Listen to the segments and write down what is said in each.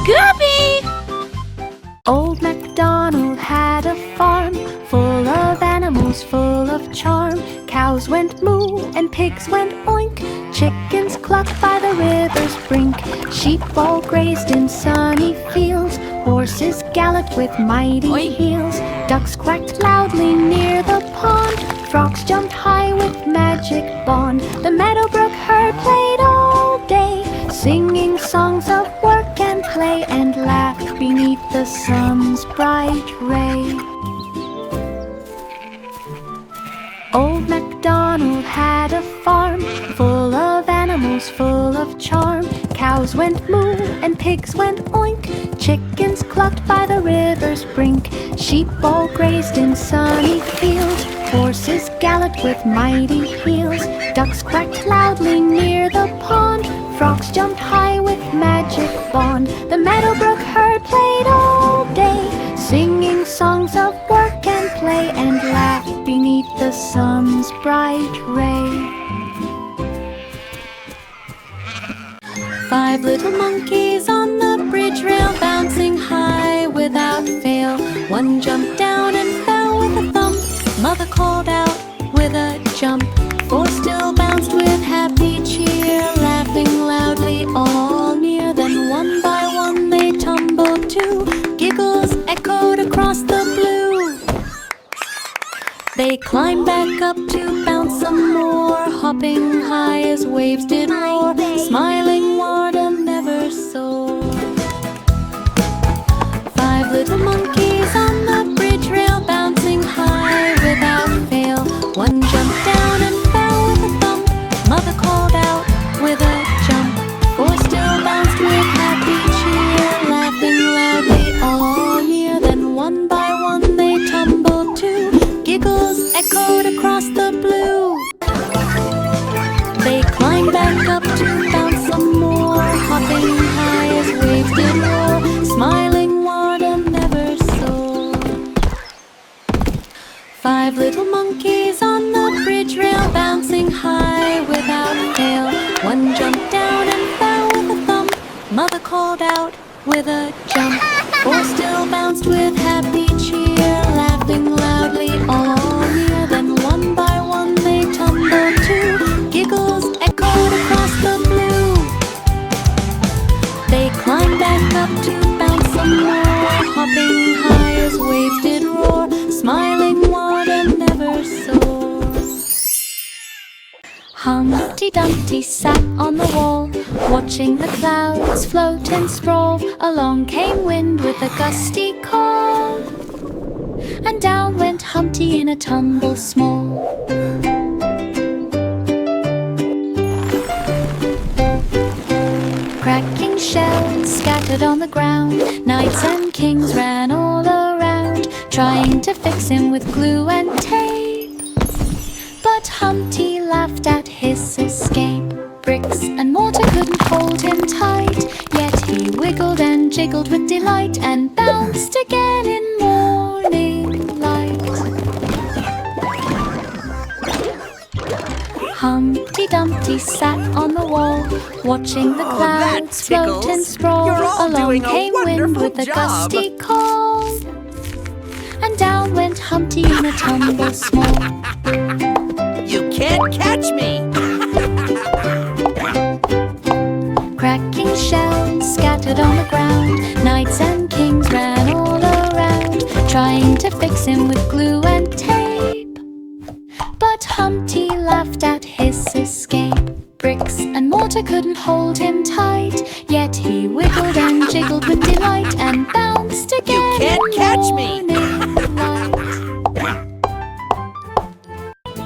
Scooby! Old MacDonald had a farm, full of animals, full of charm. Cows went moo and pigs went oink, chickens clucked by the river's brink. Sheep all grazed in sunny fields, horses galloped with mighty heels. Ducks quacked loudly near the pond, frogs jumped high with magic bond. The Meadowbrook Herd played all day, singing songs of work and play, and laughed beneath the sun's bright ray. Old MacDonald had a farm, full of animals, full of charm. Cows went moo and pigs went oink, chickens clucked by the river's brink. Sheep all grazed in sunny fields, horses galloped with mighty heels. Ducks quacked loudly near the pond, frogs jumped high with magic bond. The Meadowbrook Herd played all day, singing songs of work and play, and laughed beneath the sun's bright ray. 5 little monkeys on the bridge rail, bouncing high without fail. One jumped down and fell with a thump. Mother called out with a jump. 4 still bounced with happy cheer, laughing loudly all near. Then one by one they tumbled too. Giggles echoed across the blue. They climbed back up to bounce some more, hopping high as waves did roar. Smiling Warda never saw. 5 little monkeys on the bridge rail, bouncing high without fail. One jumped down and fell with a thump. Mother called out with a jump. 4 still bounced with happy cheer, laughing loudly all near. Then one by one they tumbled too. Giggles echoed across the blue. They climbed back up to bounce some more, hopping high as waves did roar. Smiling Warda never saw. 5 little monkeys on the bridge rail, bouncing high without fail. One jumped down and fell with a thump. Mother called out with a jump. 4 still bounced with happy cheer, laughing loudly all near. Then one by one they tumbled too. Giggles echoed across the blue. They climbed back up to bounce some more, hopping high as waves did roar. Smiling Warda never saw. Humpty Dumpty sat on the wall, watching the clouds float and sprawl. Along came wind with a gusty call, and down went Humpty in a tumble small. Cracking shells scattered on the ground, knights and kings ran all around, trying to fix him with glue and tape. But Humpty laughed at his escape. Bricks and mortar couldn't hold him tight, yet he wiggled and jiggled with delight, and bounced again in morning light. Humpty Dumpty sat on the wall, watching the clouds float and sprawl. Along came wind with a gusty call, and down went Humpty in a tumble small. You can't catch me! Cracking shells scattered on the ground, knights and kings ran all around, trying to fix him with glue and tape. But Humpty laughed at his escape. Bricks and mortar couldn't hold him tight, yet he wiggled and jiggled with delight, and bounced again. You can't catch me!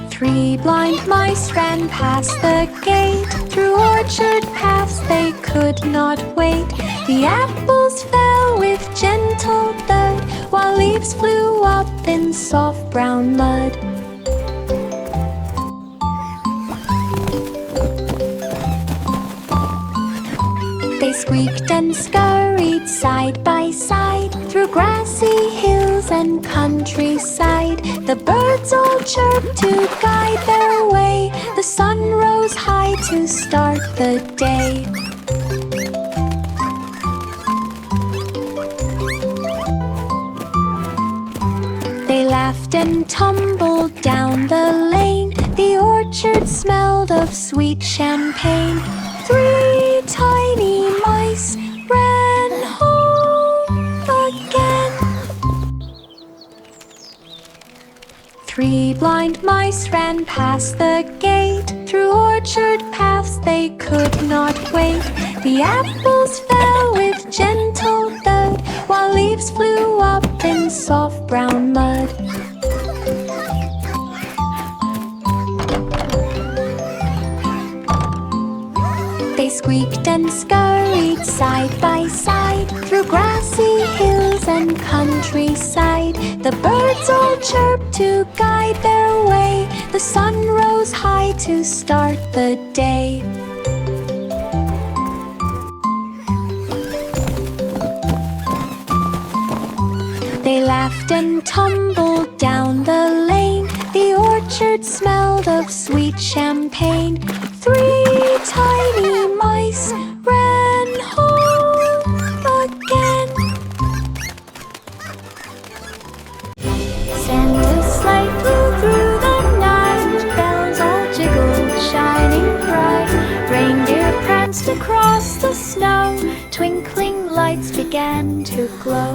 3 blind mice ran past the gate, through orchard paths they could not wait. The apples fell with gentle thud, while leaves flew up in soft brown mud. They squeaked and scurried side by side, through grassy hills and countryside. The birds all chirped to guide their way. The sun rose high to start the day. laughed and tumbled down the lane. The orchard smelled of sweet champagne. 3 tiny mice ran home again. 3 blind mice ran past the gate. Through orchard paths they could not wait. The apples fell with gentle thud, while leaves flew up in soft brown mud. They squeaked and scurried side by side, through grassy hills and countryside. The birds all chirped to guide their way. The sun rose high to start the day. They laughed and tumbled down the lane. The orchard smelled of sweet champagne. 3 tiny mice ran home again. Santa's sleigh flew through the night. Bells all jiggled, shining bright. Reindeer pranced across the snow. Twinkling lights began to glow.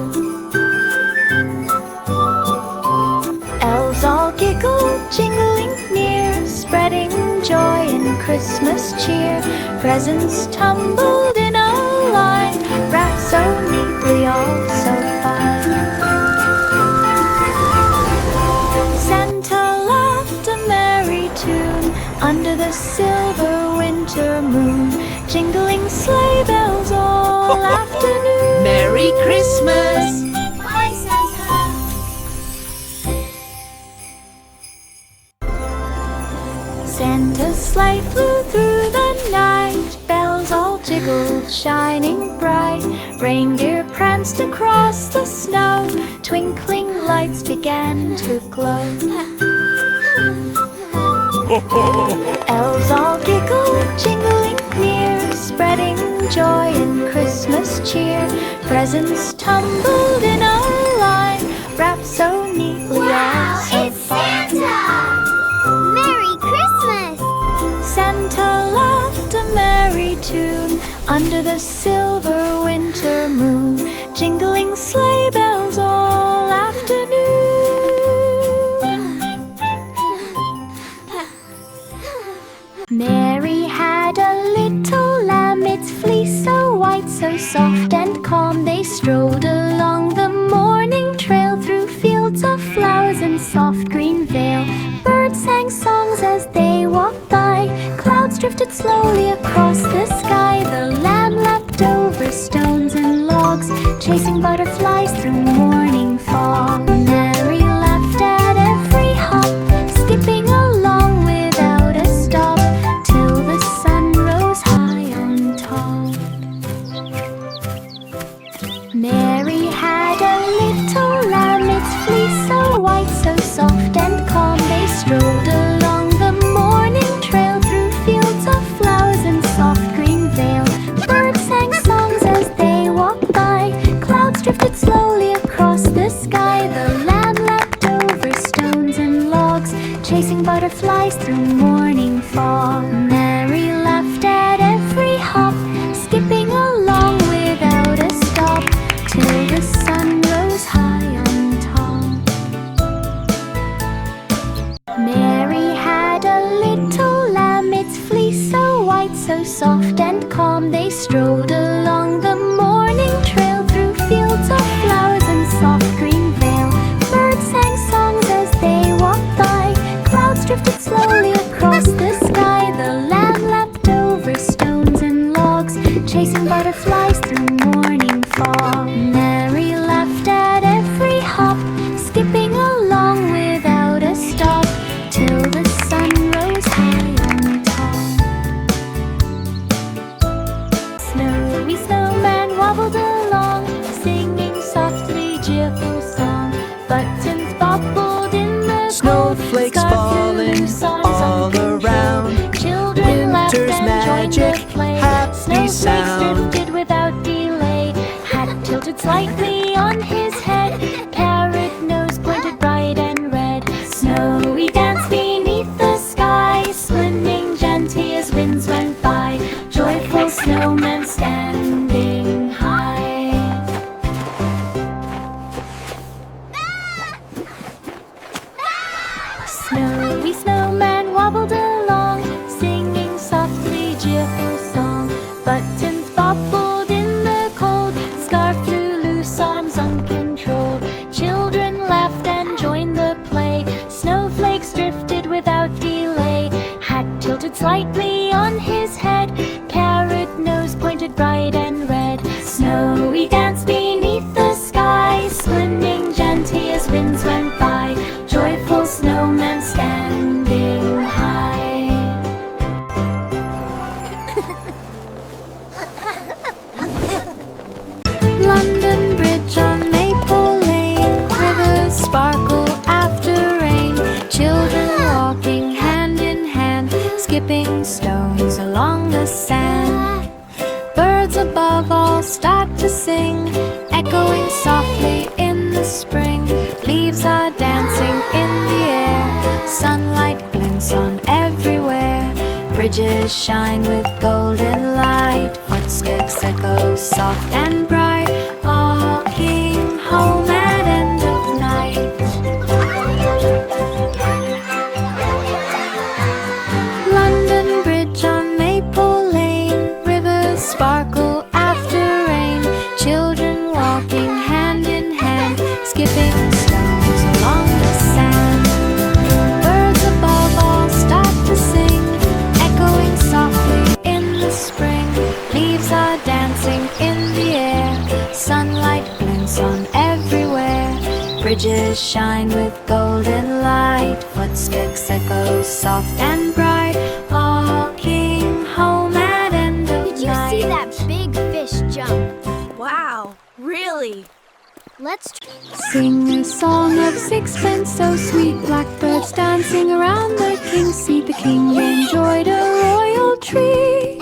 Elves all giggled, jingling near, spreading joy and Christmas cheer. Presents tumbled in a line, wrapped so neatly, all so fine. Santa laughed a merry tune under the silver winter moon. Jingling sleigh bells all afternoon. Merry Christmas! Bye, Santa! Santa's sleigh flew through the night. Bells all jiggled, shining bright. Reindeer pranced across the snow. Twinkling lights began to glow. Elves all giggled, jingling near, spreading joy and Christmas cheer. Presents tumbled in a line, wrapped so neatly, all so fine. Merry Christmas! Santa laughed a merry tune under the silver winter moon. Jingling sleigh bells all afternoon. Mary had a little lamb, its fleece so white, so soft and calm. They strolled along the morning trail through fields of flowers and soft green vale. Birds sang songs as they walked by. Clouds drifted slowly across the sky. The lamb leapt over stones and logs, chasing butterflies through morning fog. Mary laughed at every hop, skipping along without a stop, till the sun rose high on top. Mary had a little lamb, its fleece so white, so soft and calm. They strolled along the morning trail through fields of flowers and soft green vale. Birds sang songs as they walked by. Clouds drifted slowly across the sky. The lamb leapt over stones and logs, chasing butterflies through morning fog. Mary laughed at every hop, skipping along without a stop, till the sun rose high on top. Mary had a little lamb, its fleece so white, so soft and calm. They strolled along the morning trail through fields of flowers and soft green vale. Birds sang songs as they walked by. Clouds drifted slowly across the sky. The lamb leapt over stones and logs, chasing butterflies through morning fog. Mary laughed at every hop, skipping along without a stop, till the sun rose high on top. Snowy snowman wobbled along, singing softly cheerful song. Buttons bobbled in the Snowflakes cold, falling all around. Children laughed Winter's and joined magic, the play. happy Snowflakes sound. drifted without delay. Hat tilted slightly on his head. Parrot nose pointed bright and red. London Bridge on Maple Lane, rivers sparkle after rain, children walking hand in hand, skipping stones along the sand. Birds above all start to sing, echoing softly in the spring. Leaves are dancing in the air, sunlight glints on everywhere. Bridges shine with golden light, footsteps echo soft and bright, walking home at end of night. London Bridge on Maple Lane, rivers sparkle after rain, children walking hand in hand, skipping stones along the sand. Birds above all start to sing, echoing softly in the spring. Leaves are dancing in the air, sunlight glints on everywhere. Bridges shine with golden light, footsteps echo soft and bright, walking home at end of Did you night. see that big fish jump? Wow, really? Let's Sing a song of sixpence, so sweet. Blackbirds dancing around the king's seat. The king enjoyed a royal treat.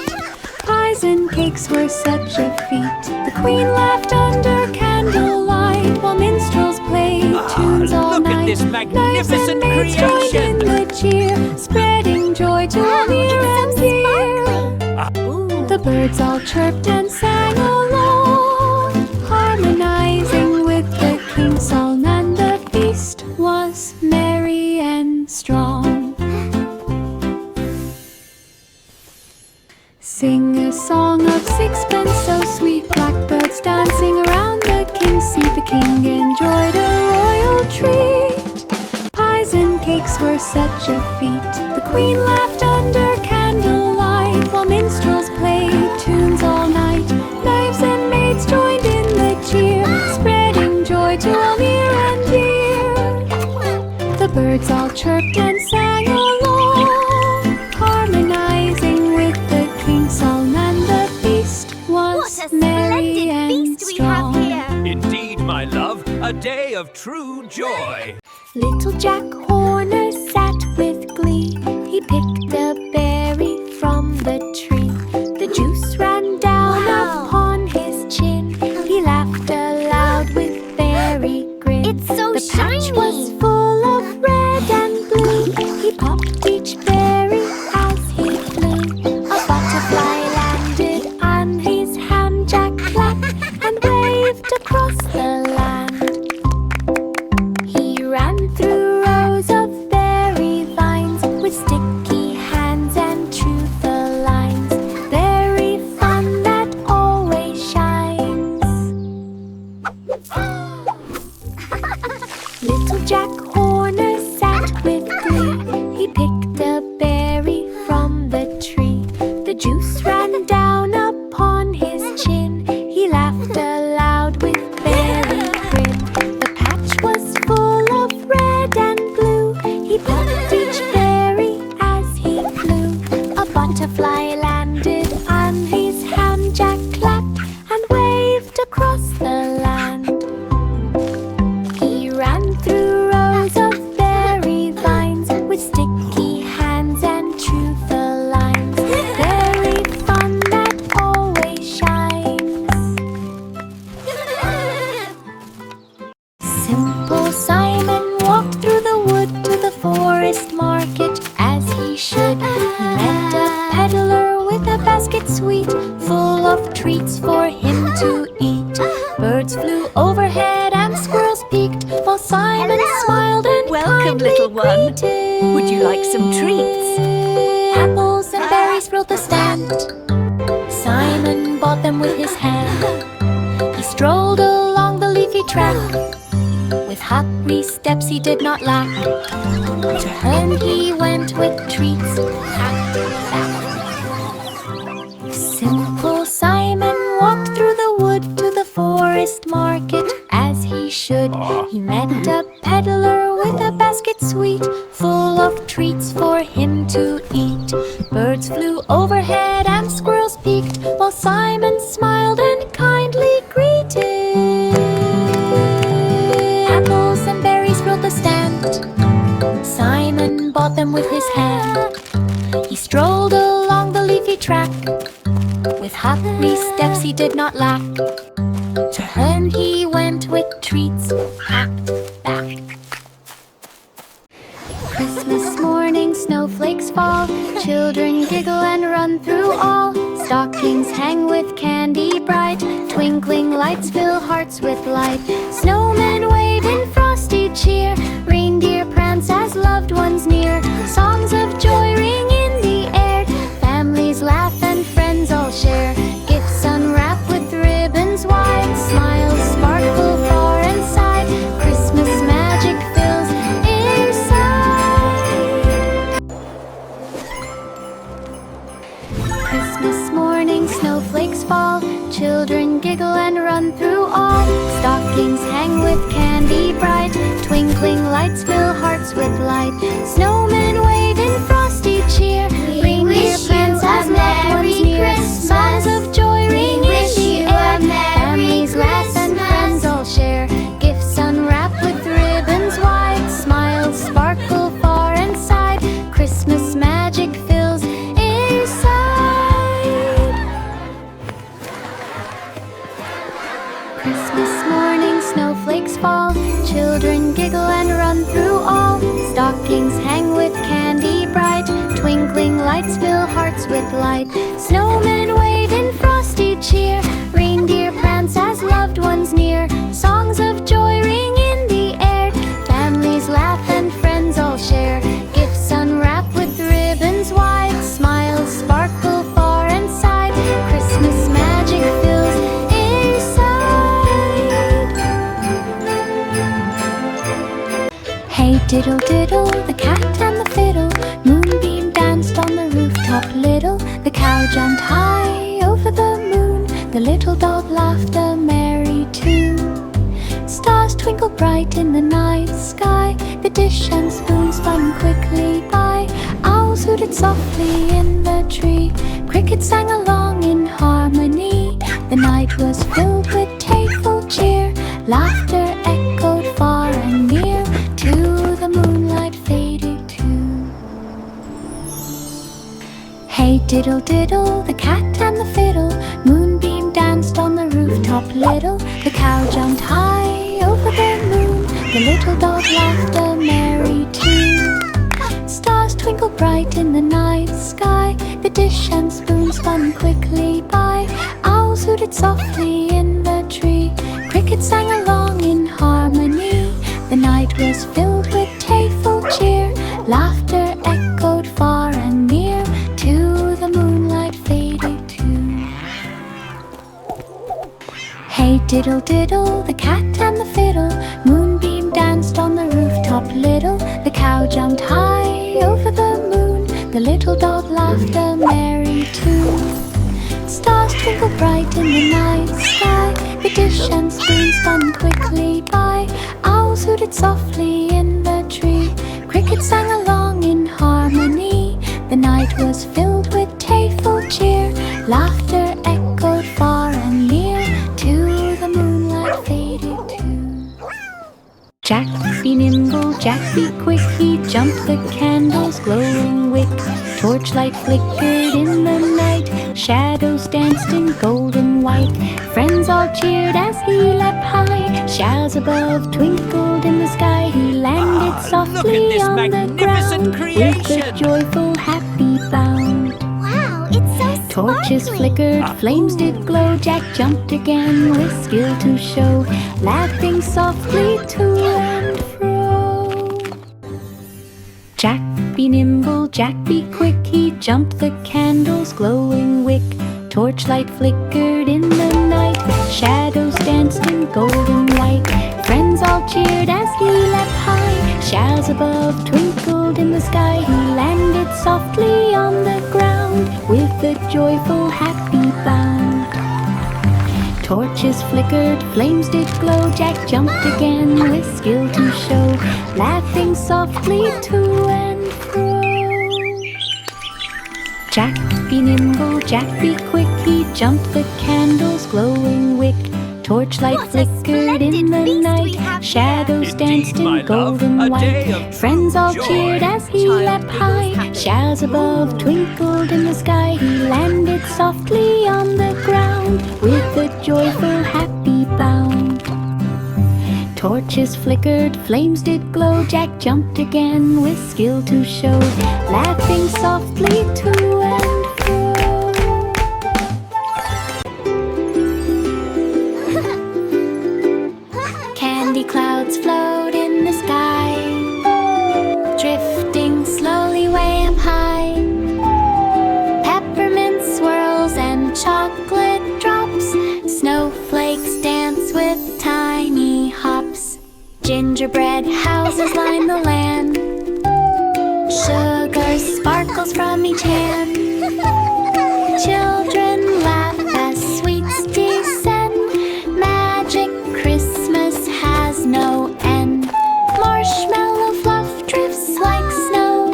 Pies and cakes were such a feat. The queen laughed under candlelight, while minstrels played tunes all look at night. this magnificent Knights and maids joined in creation. the cheer, spreading joy to all near and dear. The birds all chirped and sang along, harmonizing with the king's song, and the feast was merry and strong. Sing a song of sixpence, so sweet. Blackbirds dancing around the king's seat. The king enjoyed a royal treat. Pies and cakes were such a feat. The queen laughed under candlelight, while minstrels played tunes all night. Knives and maids joined in the cheer, spreading joy to all near and dear. The birds all chirped and sang along, harmonizing with the king's song, and the feast was What a merry splendid and feast we have strong. here! Indeed, my love, a day of true joy. Little Jack Horner sat with glee. He picked a berry from the tree. The juice ran down upon his chin. He laughed aloud with very grin. It's so The patch shiny. was full of red and blue. He popped each berry as he flew. A butterfly landed on his hand. Jack clapped and waved across the land. He ran through rows of berry vines with sticky hands and true the lines. Very fun that always shines. Little Jack Horner sat with glee. He picked a berry from the tree. The juice ran down upon his chin. He laughed aloud with very grin. The patch was full of red and blue. He popped each berry as he flew. A butterfly landed on his hand. Jack clapped and waved across the land. He ran through rows of berry vines with sticky hands and true the lines. Very fun that always shines. Simple Simon walked through the wood to the forest market as he should. He met a peddler with a basket sweet, full of treats for him to eat. Birds flew overhead and squirrels peeked, while Simon smiled and Welcome, kindly little one. greeted. Would you like some treats? Apples and berries filled the stand. Simon bought them with his hand. He strolled along the leafy track. With hurry steps he did not lack. To home he went with treats packed in a bag. Simple Simon walked through the wood to the forest market as he should. He met a peddler with a basket sweet, full of treats for him to eat. Birds flew overhead and squirrels peeked, while Simon smiled and kindly greeted. with his hand. He strolled along the leafy track. With hurry steps he did not lack. To home he went with treats packed back. Christmas morning, snowflakes fall. Children giggle and run through all. Stockings hang with candy bright. Twinkling lights fill hearts with light. Snowmen wave in frosty cheer. Reindeer prance as loved ones near. Songs of joy ring in the air. Families laugh and friends all share. Gifts unwrap with ribbons wide. Smiles sparkle far and side. Christmas magic fills air side. Christmas morning, snowflakes fall. Children giggle and run through all. Stockings hang with candy bright. Twinkling lights fill hearts with light. Snowmen wave in frosty cheer. Reindeer prance as loved ones near. Songs of joy ring in the air. Families laugh and friends all share. Gifts unwrap with ribbons wide. Smiles sparkle far and side. Christmas magic fills air side. Christmas morning, snowflakes fall. Children giggle and run through all. Stockings hang with candy bright. Twinkling lights fill hearts with light. Snowmen wave in frosty cheer. Reindeer prance as loved ones near. Songs of joy ring in the air. Families laugh and friends all share. Gifts unwrap with ribbons wide. Smiles sparkle far and side. Christmas magic fills air side. Hey diddle diddle, the cat and the fiddle. Moonbeam danced on the rooftop little. The cow jumped high over the moon. The little dog laughed a merry tune. Stars twinkled bright in the night sky. The dish and spoon spun quickly by. Owls hooted softly in the tree. Crickets sang along in harmony. The night was filled with playful cheer. Laughter echoed far and near. To the moonlight faded too. Hey diddle diddle, the cat and the fiddle. Moonbeam danced on the rooftop little. The cow jumped high over the moon. The little dog laughed a merry tune. Stars twinkled bright in the night sky. The dish and spoon spun quickly by. Owls hooted softly in the tree. Crickets sang along in harmony. The night was filled with playful cheer. Laughter echoed far and near. To the moonlight faded too. Hey diddle diddle, the cat and the fiddle. Moonbeam danced on the rooftop little. The cow jumped high over the moon. The little dog laughed a merry tune. Stars twinkled bright in the night sky. The dish and spoon spun quickly by. Owls hooted softly in the tree. Crickets sang along in harmony. The night was filled with playful cheer. Laughter echoed far and near. To the moonlight faded too. Jack be nimble, Jack be quick. He jumped the candle's glowing wick. Torchlight flickered in the night. Shadows danced in golden white. Friends all cheered as he leapt high. Showers above twinkled in the sky. He landed softly this on the magnificent ground creation. with a joyful happy bound. Wow, it's so Torches sparkly. flickered, flames did glow. Jack jumped again with skill to show, laughing softly to and fro. Jack be nimble, Jack be quick. He jumped the candle's glowing wick. Torchlight flickered in the night. Shadows danced in golden white. Friends all cheered as he leapt high. Showers above twinkled in the sky. He landed softly on the ground with a joyful happy bound. Torches flickered, flames did glow. Jack jumped again with skill to show, laughing softly to and fro. Jack be nimble, Jack be quick. He jumped the candle's glowing wick. Torchlight What a flickered in splendid the feast we night. have Shadows Indeed, danced my in love, golden a day white. of Friends all true cheered joy. as he leapt high. Shells above twinkled in the sky. He landed softly on the ground with a joyful, happy bound. Torches flickered, flames did glow. Jack jumped again with skill to show, laughing softly to and fro. Candy clouds float in the sky, drifting slowly way up high. Peppermint swirls and chocolate drops. Snowflakes dance with tiny hops. Gingerbread houses line the land. Sugar sparkles from each hand. Children laugh as sweets descend. Magic Christmas has no end. Marshmallow fluff drifts like snow.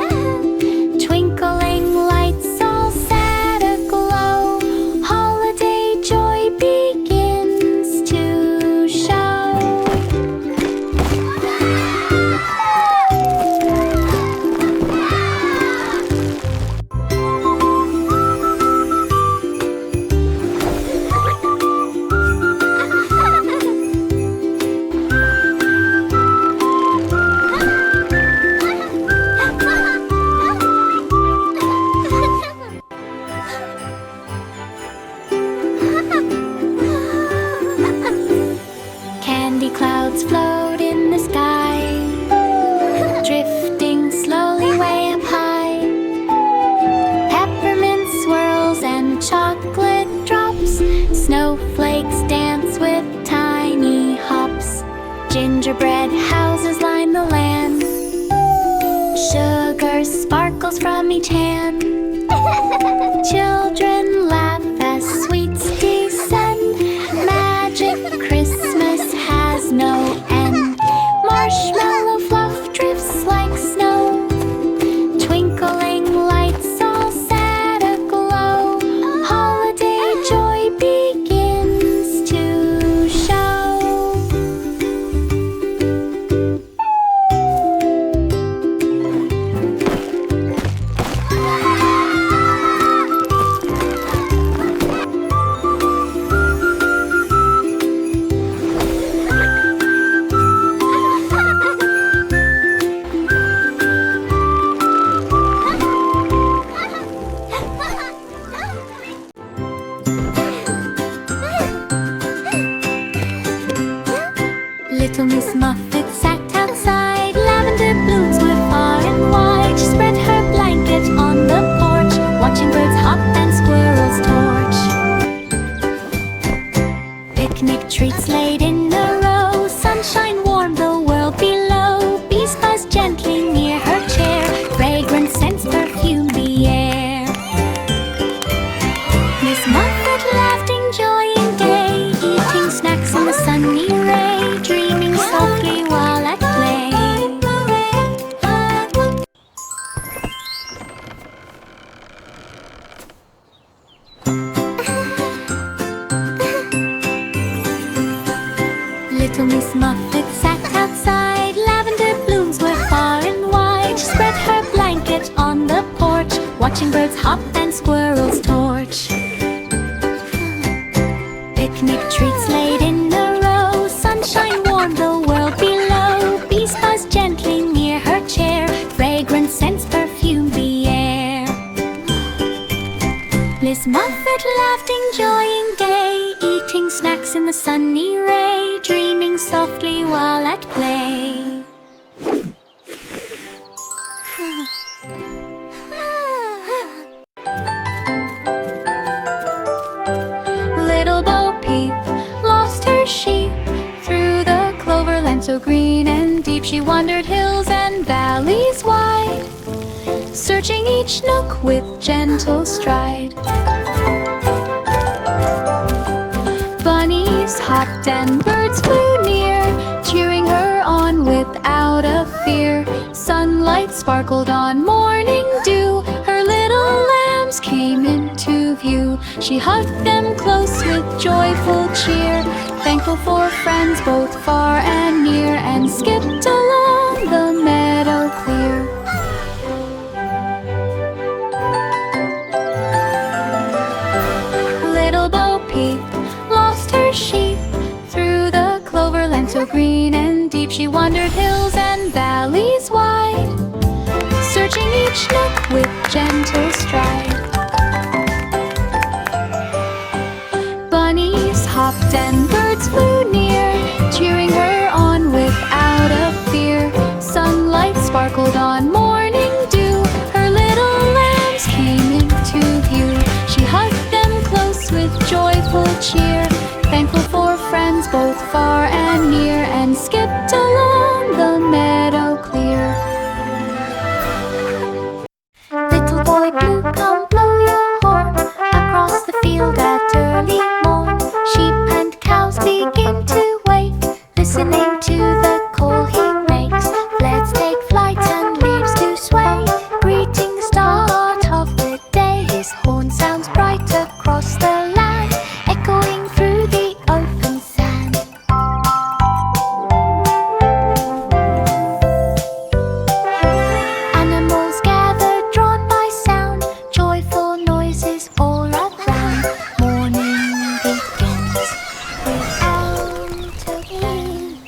Twinkling lights all set aglow. Holiday joy begins to show. Candy clouds float in the sky, drifting slowly way up high. Peppermint swirls and chocolate drops. Snowflakes dance with tiny hops. Gingerbread houses line the land. Sugar sparkles from each hand. Children laugh as sweets descend. Magic Christmas has no end. Marshmallow fluff drifts like snow. Twinkling lights all set aglow. Holiday joy begins to show. Little Miss Muffet sat outside. Lavender blooms were far and wide. She spread her blanket on the porch, watching birds hop and squirrels torch. Picnic treats laid in a row. Sunshine warmed the world below. Bees buzzed gently near her chair. Fragrant scents perfumed the air. Miss Muffet laughed, enjoying day, eating snacks in the sunny ray, dreaming softly while at play. Little Miss Muffet sat outside. Lavender blooms were far and wide. She spread her blanket on the porch, watching birds hop and squirrels torch. Picnic treats laid in a row. Sunshine warmed the world below. Bees buzzed gently near her chair. Fragrant scents perfumed the air. Miss Muffet laughed, enjoying day, eating snacks in the sunny ray, dreaming softly while at play. Little Bo Peep lost her sheep through the cloverland so green and deep. She wandered hills and valleys wide, searching each nook with gentle stride. Bunnies hopped and birds flew near, cheering her on without a fear. Sunlight sparkled on morning dew. Her little lambs came into view. She hugged them close with joyful cheer. Thankful for friends both far and near, and skipped along the meadow clear. Little Bo Peep lost her sheep through the cloverland so green and deep. She wandered hills and valleys wide, searching each nook with gentle stride. Bunnies hopped and birds flew near, cheering her on without a fear. Sunlight sparkled on morning dew, her little lambs came into view. She hugged them close with joyful cheer, thankful for friends both far and near, and skipped along the meadow clear. Little boy blue, come blow your horn across the field at early morn. Sheep and cows begin to wake, listening to the call he makes. Let's take flight and leaves to sway, greeting start of the day. His horn sounds bright across the land, echoing through the open sand. Animals gather, drawn by sound, joyful noises all around. Morning begins without a wind.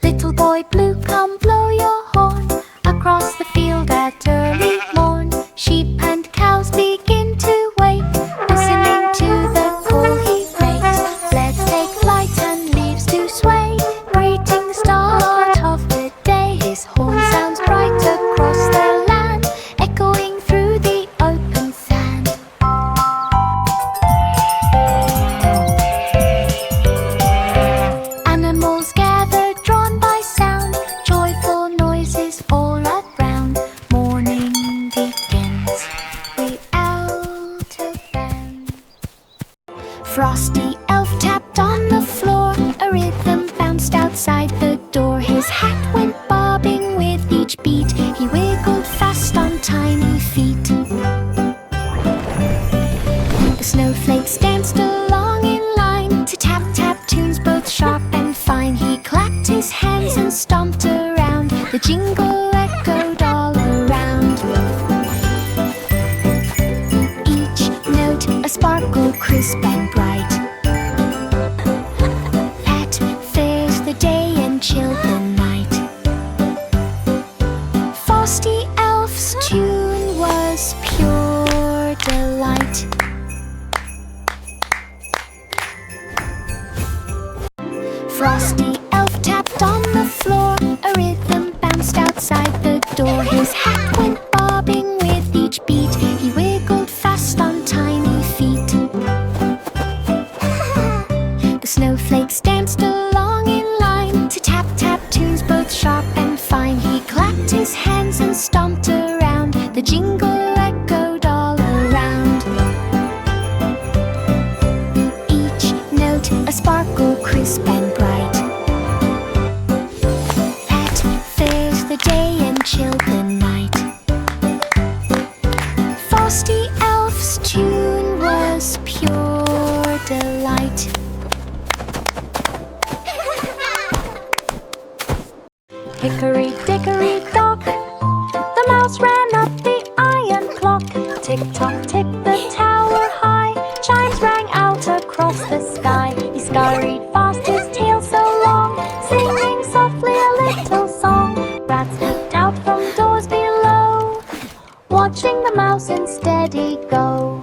Little boy blue, come blow your horn across the field at early morn. Sheep and cows begin to wake, listening to the call he makes. Let's take flight and leaves to sway, greeting start of the day. His horn sounds bright across the land, echoing through the open sand. Animals gather, drawn by sound, joyful noises all around. Morning begins without a band. Frosty Elf tapped on the floor, a rhythm bounced outside the door. His hat went bobbing with each beat, he wiggled fast on tiny feet. The snowflakes danced along in line to tap-tap tunes both sharp and fine. He clapped his hands and stomped around, the jingle echoed all around. Each note a sparkle crisp and bright. That fills the day and chilled the night. Frosty Elf's tune was pure delight. Frosty Elf tapped on the floor, a rhythm bounced outside the door. His hat went bobbing with each beat, he wiggled fast on tiny feet. The snowflakes danced along in line to tap-tap tunes both sharp and fine. He clapped his hands and stomped around, the jingle echoed all around. Each note a sparkle crisp and bright. That fills the day and chilled the night. Frosty Elf's tune was pure delight. Hickory dickory dock, the mouse ran up the iron clock. Tick-tock, tick, the tower high, chimes rang out across the sky. He scurried fast, his tail so long, singing softly a little song. Rats looked out from doors below, watching the mouse unsteady go.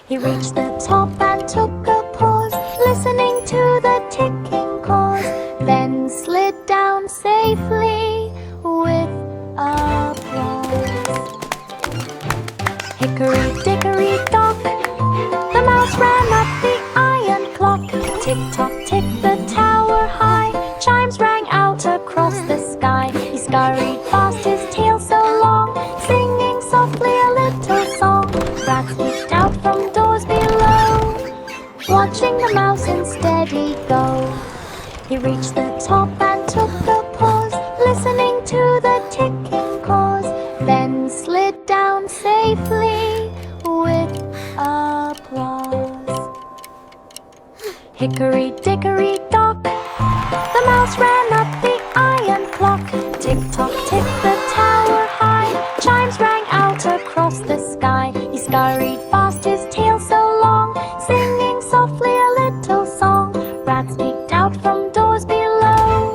He reached the top and took a pause, listening to the ticking cause, then slid down safely with applause. Hickory dickory dock, the mouse ran up the iron clock. Tick-tock, tick, the tower high, chimes rang out across the sky. He scurried fast, his tail so long, singing softly a little song. Rats looked out from doors below, watching the mouse unsteady go. He reached the top and took a pause, listening to the ticking cause, then slid down safely with applause. Hickory dickory dock, the mouse ran up the iron clock. Tick tock tick the tower high, chimes rang out across the sky. He scurried fast, his tail so long, singing softly a little song. Rats peeked out from doors below,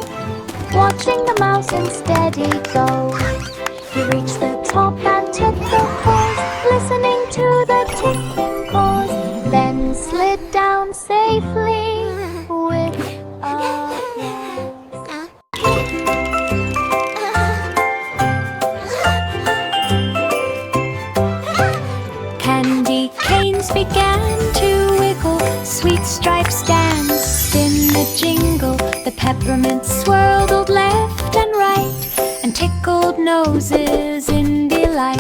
watching the mouse unsteady go. He reached the top and took the course, listening to the ticking cause, then slid down safely with a rest. Candy canes began to wiggle, sweet stripes danced in the jingle. The peppermint swirled left and right, and tickled noses in delight.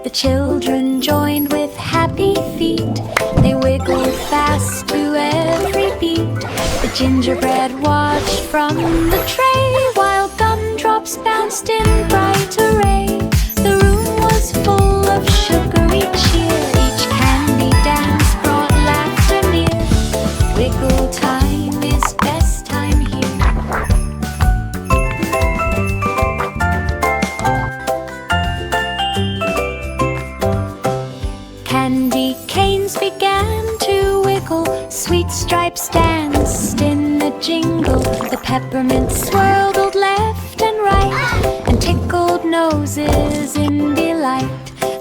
The children joined with happy feet, they wiggled fast to every beat. The gingerbread watched from the tray, while gumdrops bounced in bright array. The room was full of sugary cheer, each candy dance brought laughter near. Wiggle time is best time here. Candy canes began to wiggle, sweet stripes danced in the jingle. The peppermint swirled left and right, and tickled noses in delight.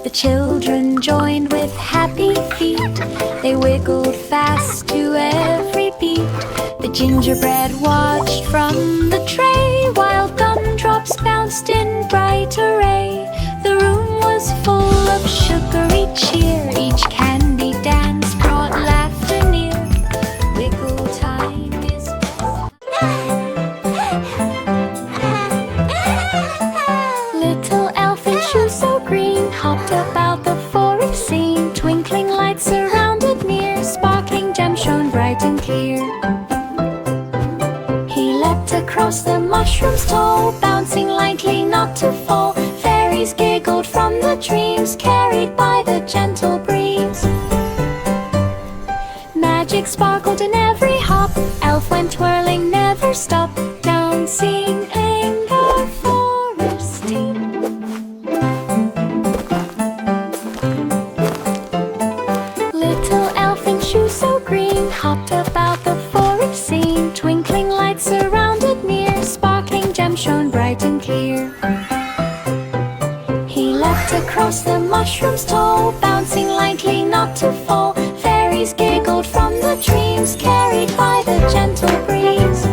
The children joined with happy feet, they wiggled fast to every beat. The gingerbread watched from the tray, while gumdrops bounced in bright array. The room was full of sugary cheer, each candy dance brought laughter near. Wiggle time is Little elf in shoes so green hopped about the forest scene. Twinkling lights surrounded near, sparkling gems shone bright and clear. He leapt across the mushrooms tall, bouncing lightly not to fall. Fairies giggled from the dreams, carried by the gentle breeze. Magic sparkled in every hop, elf went twirling, never stopped, dancing in the forest deep. Little elf in shoes so green hopped about the forest scene. Twinkling lights surrounded near, sparkling gems shone bright and clear. He leapt across the mushrooms tall, bouncing lightly not to fall. Fairies giggled from the dreams, carried by the gentle breeze.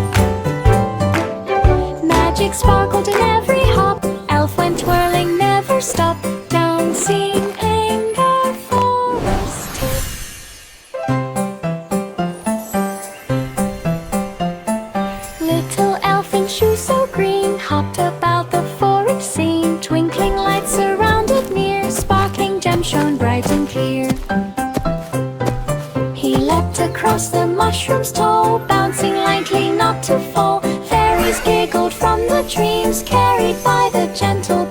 Magic sparkled in every hop, elf went twirling, never stopped, dancing in the forest. Little elf in shoes so green hopped about the forest scene. Twinkling lights surrounded near, sparkling gems shone bright and clear. He leapt across the mushrooms tall, bouncing lightly not to fall. Fairies giggled from the dreams, carried by the gentle